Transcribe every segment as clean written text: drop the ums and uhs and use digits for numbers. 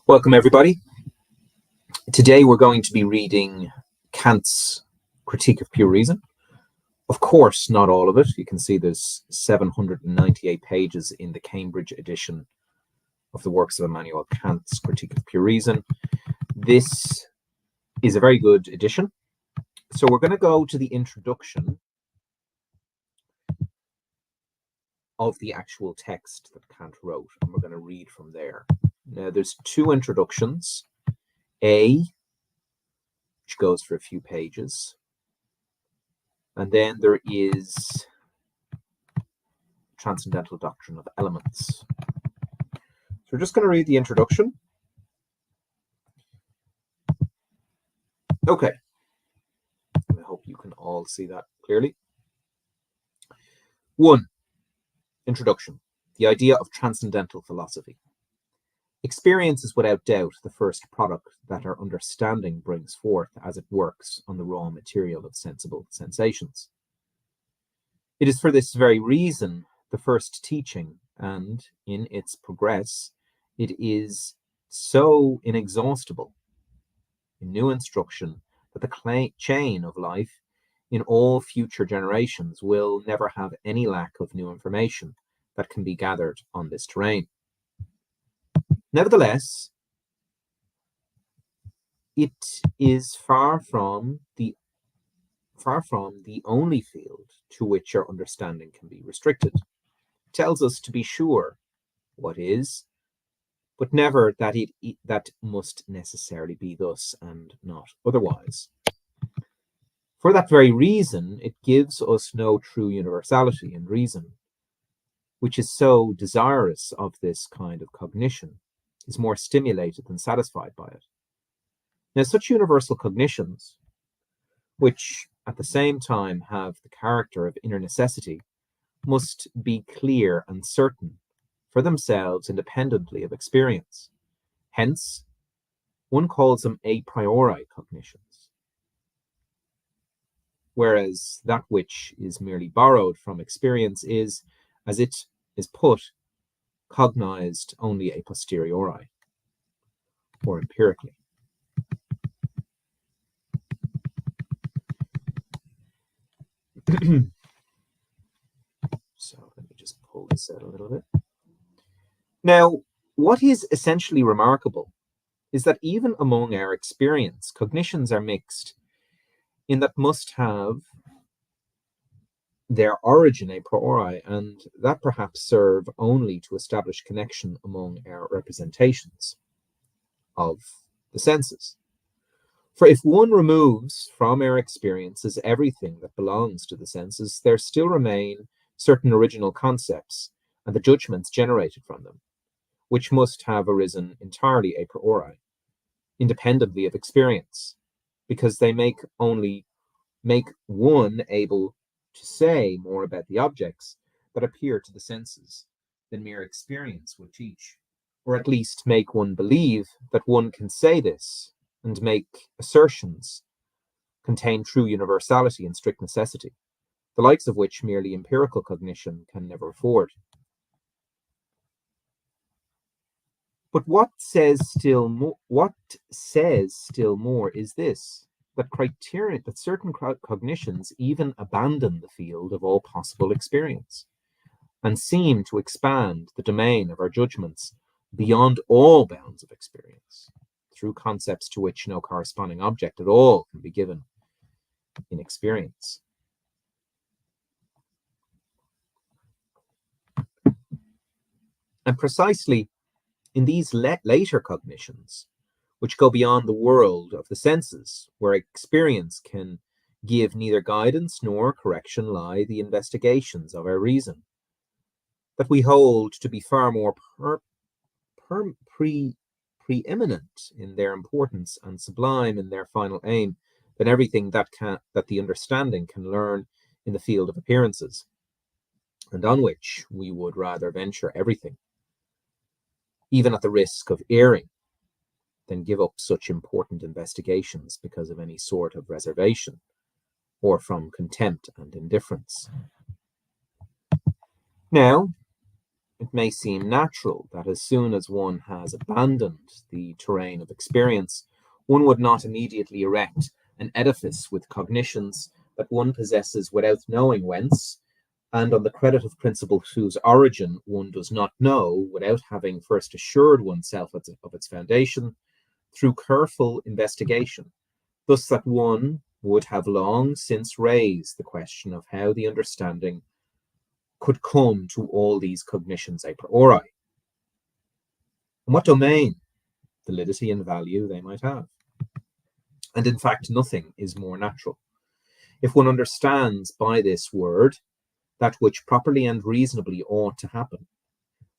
Welcome, everybody. Today we're going to be reading Kant's Critique of Pure Reason. Of course, not all of it. You can see there's 798 pages in the Cambridge edition of the works of Immanuel Kant's Critique of Pure Reason. This is a very good edition. So we're going to go to the introduction of the actual text that Kant wrote, and we're going to read from there. Now, there's two introductions. A, which goes for a few pages, and then there is Transcendental Doctrine of Elements. So we're just going to read the introduction. Okay. I hope you can all see that clearly. 1. Introduction. The idea of transcendental philosophy. Experience is without doubt the first product that our understanding brings forth as it works on the raw material of sensible sensations. It is for this very reason the first teaching, and in its progress, it is so inexhaustible in new instruction that the chain of life in all future generations will never have any lack of new information that can be gathered on this terrain. Nevertheless, it is far from the only field to which our understanding can be restricted. It tells us to be sure what is, but never that that must necessarily be thus and not otherwise. For that very reason, it gives us no true universality in reason, which is so desirous of this kind of cognition, is more stimulated than satisfied by it. Now, such universal cognitions, which at the same time have the character of inner necessity, must be clear and certain for themselves independently of experience. Hence, one calls them a priori cognitions, whereas that which is merely borrowed from experience is, as it is put, cognized only a posteriori, or empirically. So let me just pull this out a little bit. Now, what is essentially remarkable is that even among our experience, cognitions are mixed in that must have their origin a priori, and that perhaps serve only to establish connection among our representations of the senses. For if one removes from our experiences everything that belongs to the senses, there still remain certain original concepts and the judgments generated from them, which must have arisen entirely a priori, independently of experience, because they make one able to say more about the objects that appear to the senses than mere experience would teach, or at least make one believe that one can say this and make assertions contain true universality and strict necessity, the likes of which merely empirical cognition can never afford. But what says still more is this, that certain cognitions even abandon the field of all possible experience and seem to expand the domain of our judgments beyond all bounds of experience, through concepts to which no corresponding object at all can be given in experience. And precisely in these later cognitions, which go beyond the world of the senses, where experience can give neither guidance nor correction, lie the investigations of our reason, that we hold to be far more preeminent in their importance and sublime in their final aim than everything that the understanding can learn in the field of appearances, and on which we would rather venture everything, even at the risk of erring, than give up such important investigations because of any sort of reservation, or from contempt and indifference. Now, It may seem natural that as soon as one has abandoned the terrain of experience, one would not immediately erect an edifice with cognitions that one possesses without knowing whence, and on the credit of principles whose origin one does not know, without having first assured oneself of its foundation through careful investigation, thus that one would have long since raised the question of how the understanding could come to all these cognitions a priori, and what domain, validity, and value they might have. And in fact, nothing is more natural. If one understands by this word that which properly and reasonably ought to happen,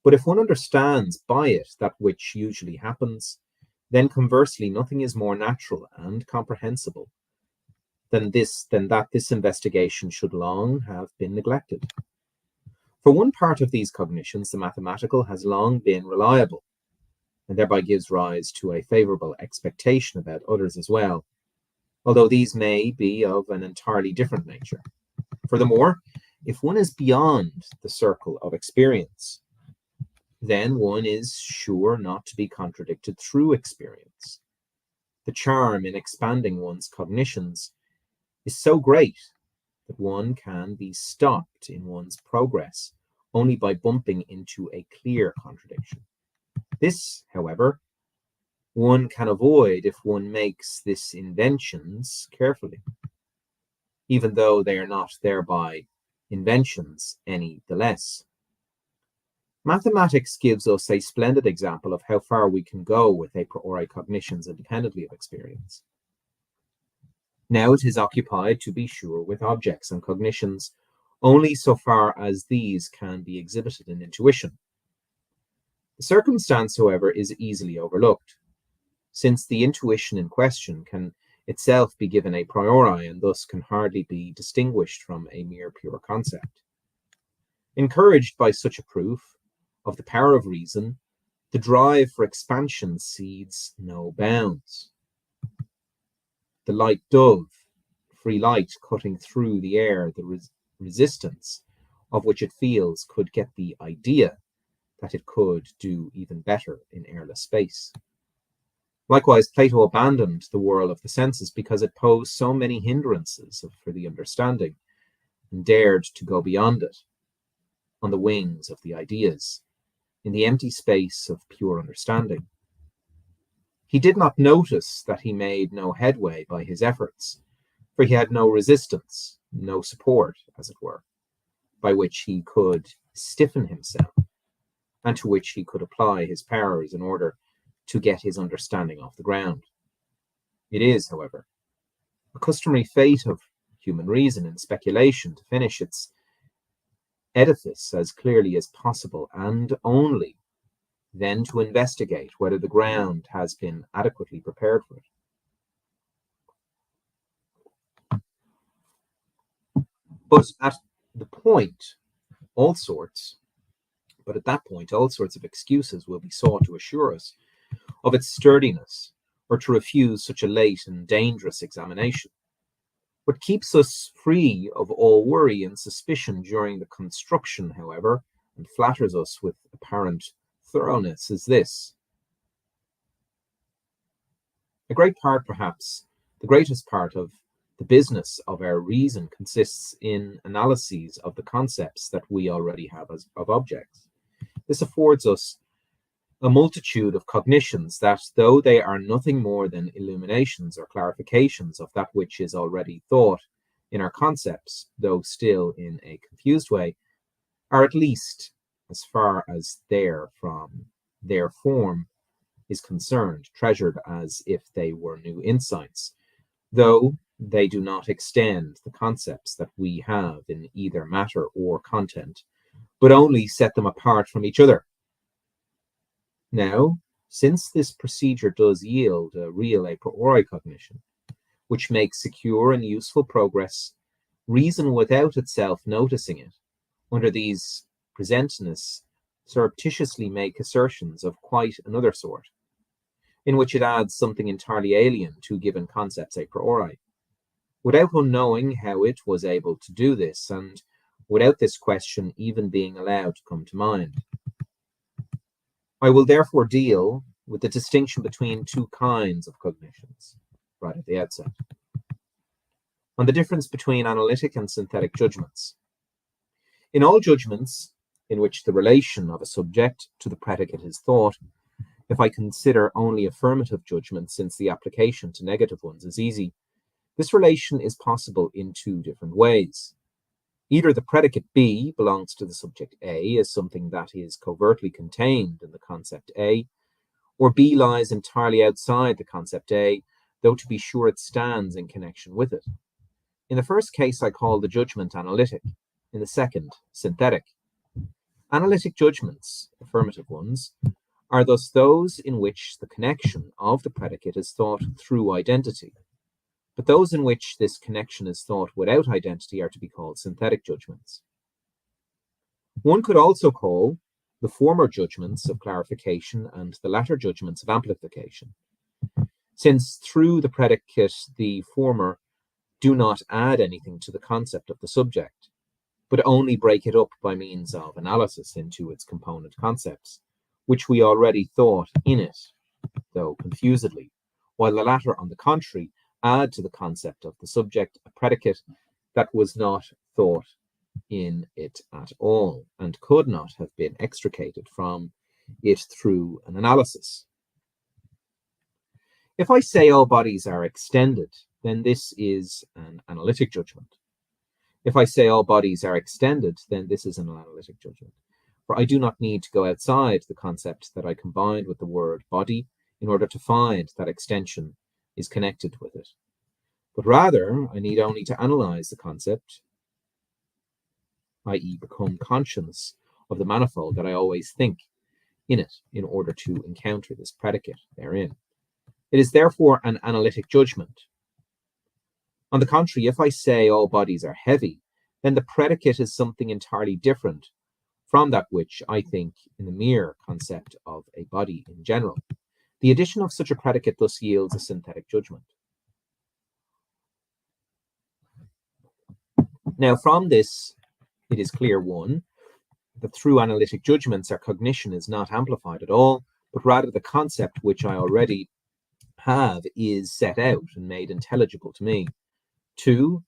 but if one understands by it that which usually happens, then conversely nothing is more natural and comprehensible than that this investigation should long have been neglected. For one part of these cognitions, the mathematical has long been reliable, and thereby gives rise to a favorable expectation about others as well, although these may be of an entirely different nature. Furthermore, if one is beyond the circle of experience, then one is sure not to be contradicted through experience. The charm in expanding one's cognitions is so great that one can be stopped in one's progress only by bumping into a clear contradiction. This, however, one can avoid if one makes this inventions carefully, even though they are not thereby inventions any the less. Mathematics gives us a splendid example of how far we can go with a priori cognitions independently of experience. Now it is occupied, to be sure, with objects and cognitions only so far as these can be exhibited in intuition. The circumstance, however, is easily overlooked, since the intuition in question can itself be given a priori and thus can hardly be distinguished from a mere pure concept. Encouraged by such a proof of the power of reason, the drive for expansion sees no bounds. The light dove, free light cutting through the air, the resistance of which it feels, could get the idea that it could do even better in airless space. Likewise, Plato abandoned the whirl of the senses because it posed so many hindrances for the understanding, and dared to go beyond it on the wings of the ideas, in the empty space of pure understanding. He did not notice that he made no headway by his efforts, for he had no resistance, no support, as it were, by which he could stiffen himself, and to which he could apply his powers in order to get his understanding off the ground. It is, however, a customary fate of human reason in speculation to finish its edifice as clearly as possible, and only then to investigate whether the ground has been adequately prepared for it. But at that point, all sorts of excuses will be sought to assure us of its sturdiness, or to refuse such a late and dangerous examination. What keeps us free of all worry and suspicion during the construction, however, and flatters us with apparent thoroughness, is this. A great part, perhaps the greatest part of the business of our reason, consists in analyses of the concepts that we already have of objects. This affords us a multitude of cognitions that, though they are nothing more than illuminations or clarifications of that which is already thought in our concepts, though still in a confused way, are at least, as far as their form is concerned, treasured as if they were new insights, though they do not extend the concepts that we have in either matter or content, but only set them apart from each other. Now, since this procedure does yield a real a priori cognition, which makes secure and useful progress, reason without itself noticing it, under these presentness, surreptitiously make assertions of quite another sort, in which it adds something entirely alien to given concepts a priori, without unknowing how it was able to do this, and without this question even being allowed to come to mind. I will therefore deal with the distinction between two kinds of cognitions right at the outset. On the difference between analytic and synthetic judgments. In all judgments in which the relation of a subject to the predicate is thought, if I consider only affirmative judgments, since the application to negative ones is easy, this relation is possible in two different ways. Either the predicate B belongs to the subject A as something that is covertly contained in the concept A, or B lies entirely outside the concept A, though to be sure it stands in connection with it. In the first case, I call the judgment analytic. In the second, synthetic. Analytic judgments, affirmative ones, are thus those in which the connection of the predicate is thought through identity. But those in which this connection is thought without identity are to be called synthetic judgments. One could also call the former judgments of clarification and the latter judgments of amplification, since through the predicate the former do not add anything to the concept of the subject, but only break it up by means of analysis into its component concepts, which we already thought in it, though confusedly, while the latter, on the contrary, add to the concept of the subject a predicate that was not thought in it at all, and could not have been extricated from it through an analysis. If I say all bodies are extended, then this is an analytic judgment. If I say all bodies are extended, then this is an analytic judgment. For I do not need to go outside the concept that I combined with the word body in order to find that extension is connected with it. But rather, I need only to analyze the concept, i.e. become conscious of the manifold that I always think in it in order to encounter this predicate therein. It is therefore an analytic judgment. On the contrary, if I say all bodies are heavy, then the predicate is something entirely different from that which I think in the mere concept of a body in general. The addition of such a predicate thus yields a synthetic judgment. Now, from this, it is clear, one, that through analytic judgments, our cognition is not amplified at all, but rather the concept which I already have is set out and made intelligible to me. Two,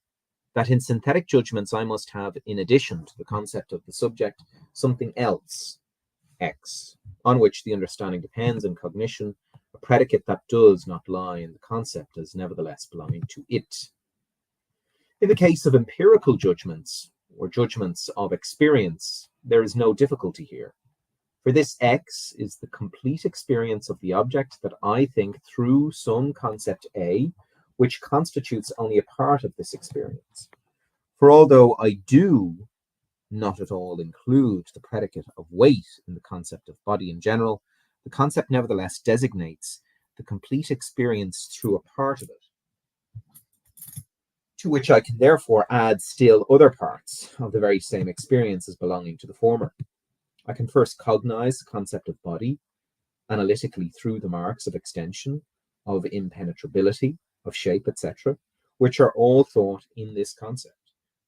that in synthetic judgments, I must have, in addition to the concept of the subject, something else, X, on which the understanding depends in cognition, a predicate that does not lie in the concept as nevertheless belonging to it. In the case of empirical judgments, or judgments of experience, there is no difficulty here. For this X is the complete experience of the object that I think through some concept A, which constitutes only a part of this experience. For although I do not at all include the predicate of weight in the concept of body in general, the concept nevertheless designates the complete experience through a part of it, to which I can therefore add still other parts of the very same experience as belonging to the former. I can first cognize the concept of body analytically through the marks of extension, of impenetrability, of shape, etc., which are all thought in this concept.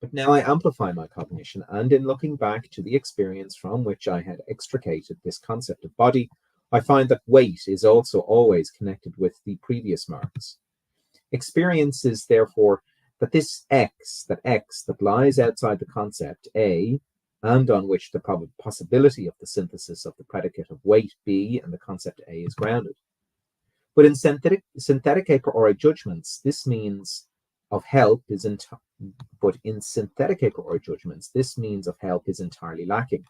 But now I amplify my cognition, and in looking back to the experience from which I had extricated this concept of body, I find that weight is also always connected with the previous marks. Experience is therefore that this X that lies outside the concept A, and on which the possibility of the synthesis of the predicate of weight B and the concept A is grounded. But in synthetic a priori judgments, this means of help is entirely lacking.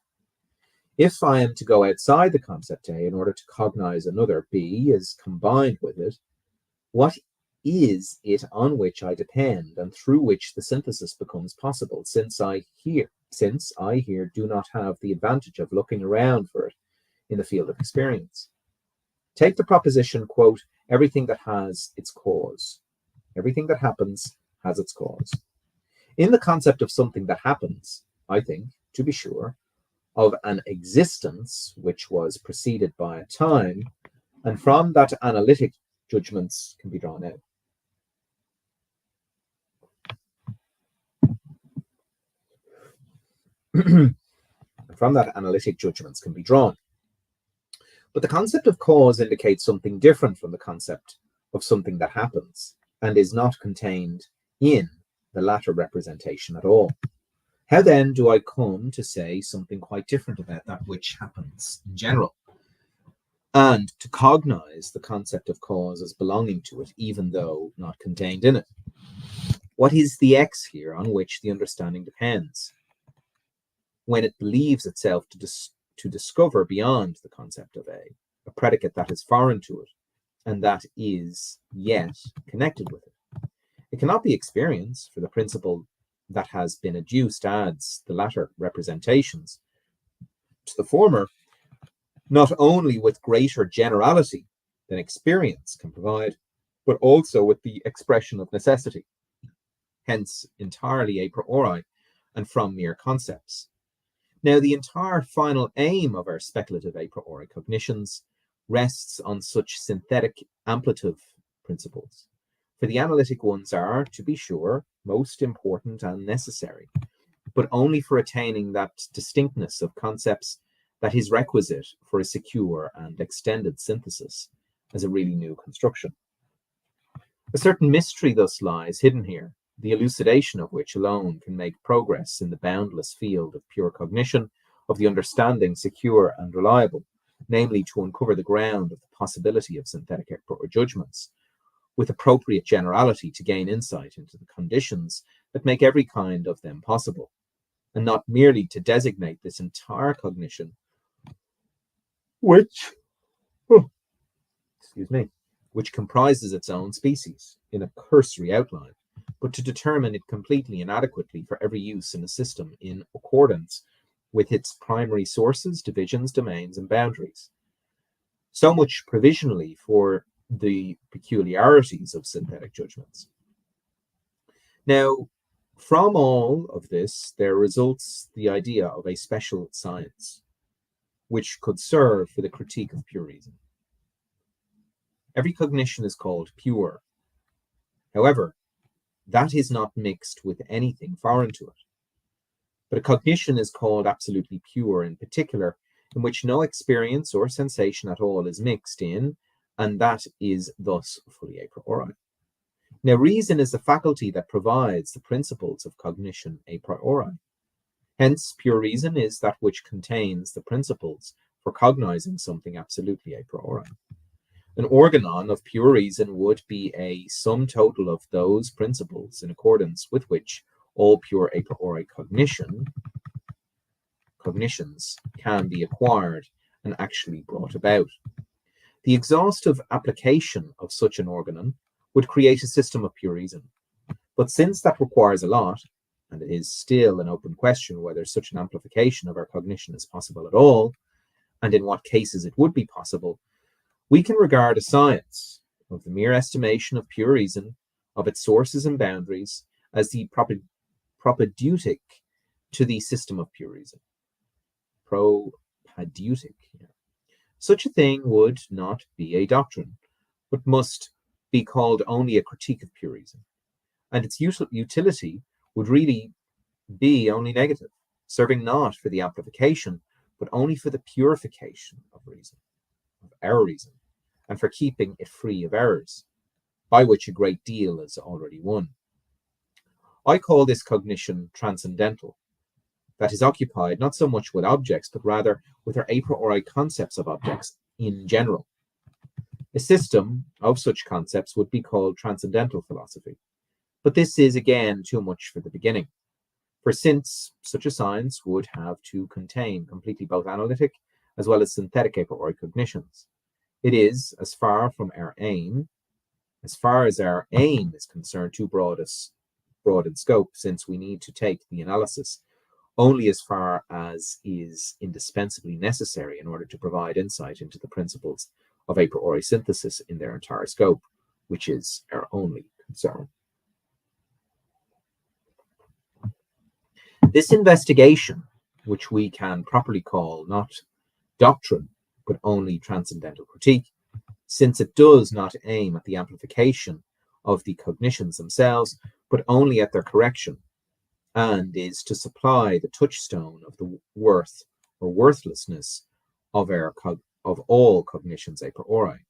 If I am to go outside the concept A in order to cognize another B as combined with it, what is it on which I depend and through which the synthesis becomes possible, since I here do not have the advantage of looking around for it in the field of experience? Take the proposition, quote, everything that has its cause. Everything that happens has its cause. In the concept of something that happens, I think, to be sure, of an existence which was preceded by a time, and from that analytic judgments can be drawn out. From that analytic judgments can be drawn. But the concept of cause indicates something different from the concept of something that happens and is not contained in the latter representation at all. How then do I come to say something quite different about that which happens in general, and to cognize the concept of cause as belonging to it, even though not contained in it? What is the X here on which the understanding depends, when it believes itself to discover beyond the concept of a predicate that is foreign to it, and that is yet connected with it? It cannot be experience, for the principle that has been adduced adds the latter representations to the former, not only with greater generality than experience can provide, but also with the expression of necessity, hence entirely a priori and from mere concepts. Now, the entire final aim of our speculative a priori cognitions rests on such synthetic amplitive principles. For the analytic ones are, to be sure, most important and necessary, but only for attaining that distinctness of concepts that is requisite for a secure and extended synthesis as a really new construction. A certain mystery thus lies hidden here, the elucidation of which alone can make progress in the boundless field of pure cognition, of the understanding secure and reliable, namely to uncover the ground of the possibility of synthetic or judgments, with appropriate generality to gain insight into the conditions that make every kind of them possible, and not merely to designate this entire cognition, which comprises its own species in a cursory outline, but to determine it completely and adequately for every use in a system in accordance with its primary sources, divisions, domains, and boundaries. So much provisionally for the peculiarities of synthetic judgments. Now, from all of this, there results the idea of a special science, which could serve for the critique of pure reason. Every cognition is called pure. However, that is not mixed with anything foreign to it. But a cognition is called absolutely pure in particular, in which no experience or sensation at all is mixed in, and that is thus fully a priori. Now, reason is the faculty that provides the principles of cognition a priori. Hence, pure reason is that which contains the principles for cognizing something absolutely a priori. An organon of pure reason would be a sum total of those principles in accordance with which all pure a priori cognitions can be acquired and actually brought about. The exhaustive application of such an organon would create a system of pure reason. But since that requires a lot, and it is still an open question whether such an amplification of our cognition is possible at all, and in what cases it would be possible, we can regard a science of the mere estimation of pure reason, of its sources and boundaries, as the propedeutic to the system of pure reason. Propedeutic. Such a thing would not be a doctrine, but must be called only a critique of pure reason. And its utility would really be only negative, serving not for the amplification, but only for the purification of reason, of our reason, and for keeping it free of errors, by which a great deal is already won. I call this cognition transcendental, that is occupied not so much with objects, but rather with our a priori concepts of objects in general. A system of such concepts would be called transcendental philosophy. But this is again too much for the beginning. For since such a science would have to contain completely both analytic as well as synthetic a priori cognitions, it is, as far as our aim is concerned, too broad in scope, since we need to take the analysis only as far as is indispensably necessary in order to provide insight into the principles of a priori synthesis in their entire scope, which is our only concern. This investigation, which we can properly call not doctrine, but only transcendental critique, since it does not aim at the amplification of the cognitions themselves, but only at their correction, and is to supply the touchstone of the worth or worthlessness of our of all cognitions a priori,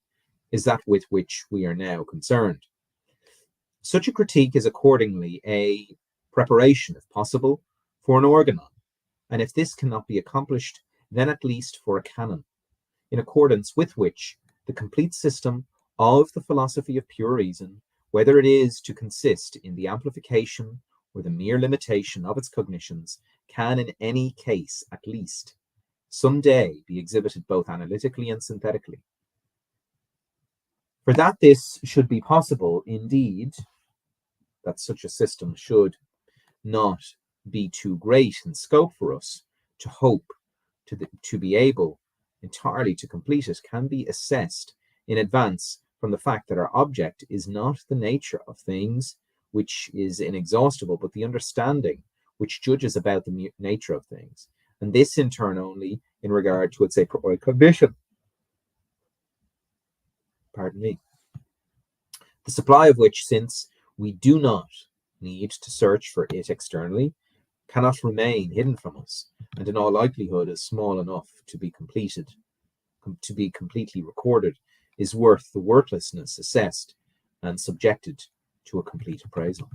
is that with which we are now concerned. Such a critique is accordingly a preparation, if possible, for an organon, and if this cannot be accomplished, then at least for a canon, in accordance with which the complete system of the philosophy of pure reason, whether it is to consist in the amplification or the mere limitation of its cognitions, can in any case at least some day be exhibited both analytically and synthetically. For that this should be possible, indeed, that such a system should not be too great in scope for us to hope to be able entirely to complete it, can be assessed in advance from the fact that our object is not the nature of things, which is inexhaustible, but the understanding which judges about the nature of things, and this in turn only in regard to its a priori cognition. Pardon me. The supply of which, since we do not need to search for it externally, cannot remain hidden from us, and in all likelihood is small enough to be completely recorded, is worth the worthlessness assessed and subjected to a complete appraisal.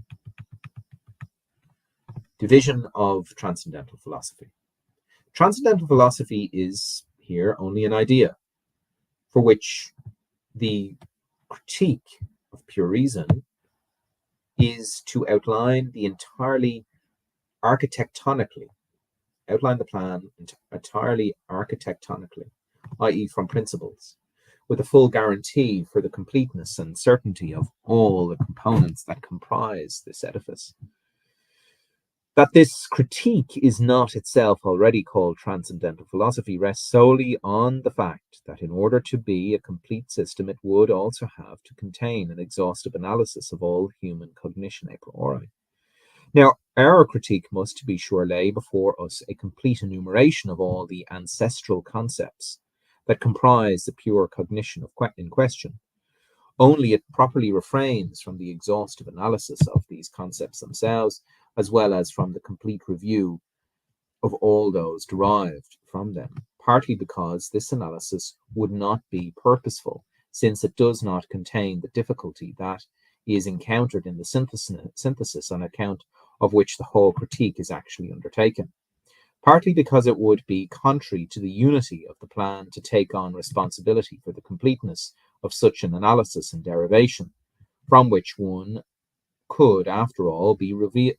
Division of transcendental philosophy. Transcendental philosophy is here only an idea, for which the critique of pure reason is to outline the plan entirely architectonically, i.e. from principles, with a full guarantee for the completeness and certainty of all the components that comprise this edifice. That this critique is not itself already called transcendental philosophy rests solely on the fact that in order to be a complete system, it would also have to contain an exhaustive analysis of all human cognition a priori. Now, our critique must, to be sure, lay before us a complete enumeration of all the ancestral concepts that comprise the pure cognition in question. Only it properly refrains from the exhaustive analysis of these concepts themselves, as well as from the complete review of all those derived from them, partly because this analysis would not be purposeful, since it does not contain the difficulty that is encountered in the synthesis on account of which the whole critique is actually undertaken, partly because it would be contrary to the unity of the plan to take on responsibility for the completeness of such an analysis and derivation, from which one could, after all, be revealed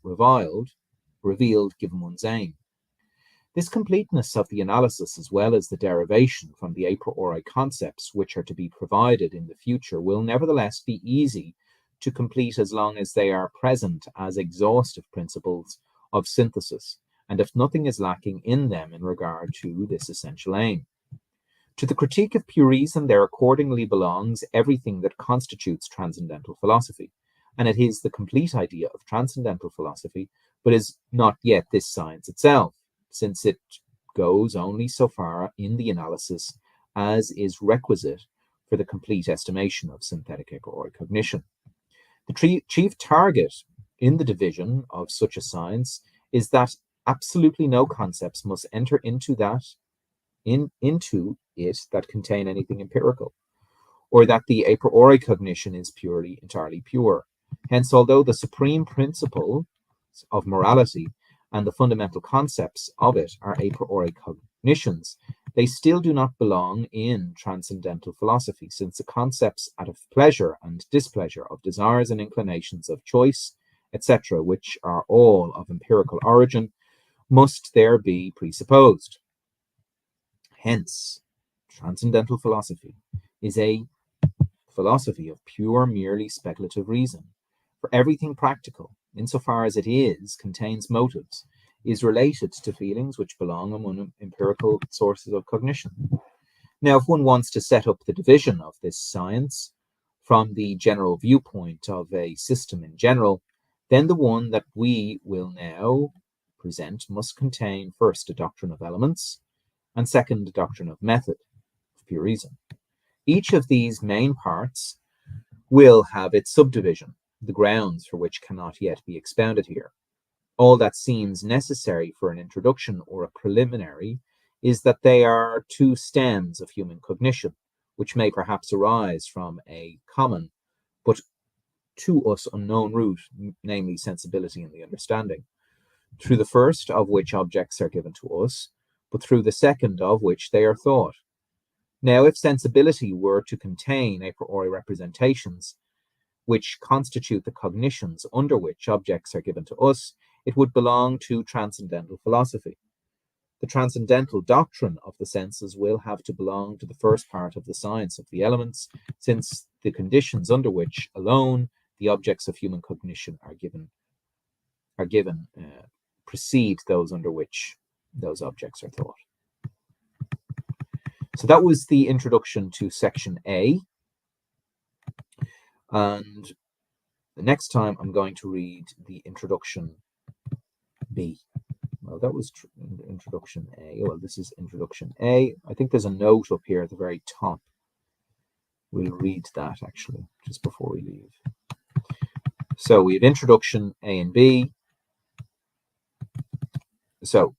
given one's aim. This completeness of the analysis, as well as the derivation from the a priori concepts which are to be provided in the future, will nevertheless be easy to complete as long as they are present as exhaustive principles of synthesis, and if nothing is lacking in them in regard to this essential aim. To the critique of pure reason there accordingly belongs everything that constitutes transcendental philosophy, and it is the complete idea of transcendental philosophy, but is not yet this science itself, since it goes only so far in the analysis as is requisite for the complete estimation of synthetic a priori cognition. The chief target in the division of such a science is that absolutely no concepts must enter into it that contain anything empirical, or that the a priori cognition is entirely pure. Hence, although the supreme principle of morality and the fundamental concepts of it are a priori cognitions, they still do not belong in transcendental philosophy, since the concepts of pleasure and displeasure, of desires and inclinations, of choice, etc., which are all of empirical origin, must there be presupposed. Hence, transcendental philosophy is a philosophy of pure, merely speculative reason. For everything practical, insofar as it contains motives, is related to feelings which belong among empirical sources of cognition. Now, if one wants to set up the division of this science from the general viewpoint of a system in general, then the one that we will now present must contain first a doctrine of elements, and second a doctrine of method, of pure reason. Each of these main parts will have its subdivision, the grounds for which cannot yet be expounded here. All that seems necessary for an introduction or a preliminary is that they are two stems of human cognition, which may perhaps arise from a common but to us unknown root, namely sensibility and the understanding, through the first of which objects are given to us, but through the second of which they are thought. Now, if sensibility were to contain a priori representations which constitute the cognitions under which objects are given to us, it would belong to transcendental philosophy. The transcendental doctrine of the senses will have to belong to the first part of the science of the elements, since the conditions under which alone the objects of human cognition are given precede those under which those objects are thought. So that was the introduction to section A. And the next time I'm going to read the introduction B. Well, that was introduction A. Well, this is introduction A. I think there's a note up here at the very top. We'll read that actually just before we leave. So we have introduction A and B. So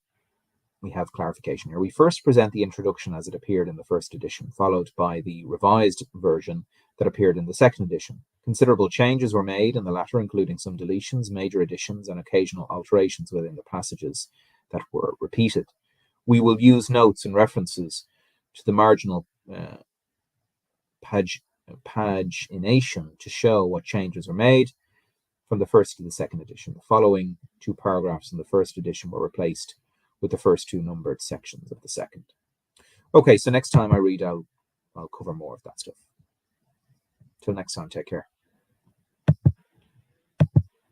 we have clarification here. We first present the introduction as it appeared in the first edition, followed by the revised version that appeared in the second edition. Considerable changes were made in the latter, including some deletions, major additions, and occasional alterations within the passages that were repeated. We will use notes and references to the marginal pagination to show what changes were made from the first to the second edition. The following two paragraphs in the first edition were replaced with the first two numbered sections of the second. Okay, so next time I read, I'll cover more of that stuff. Till next time, take care.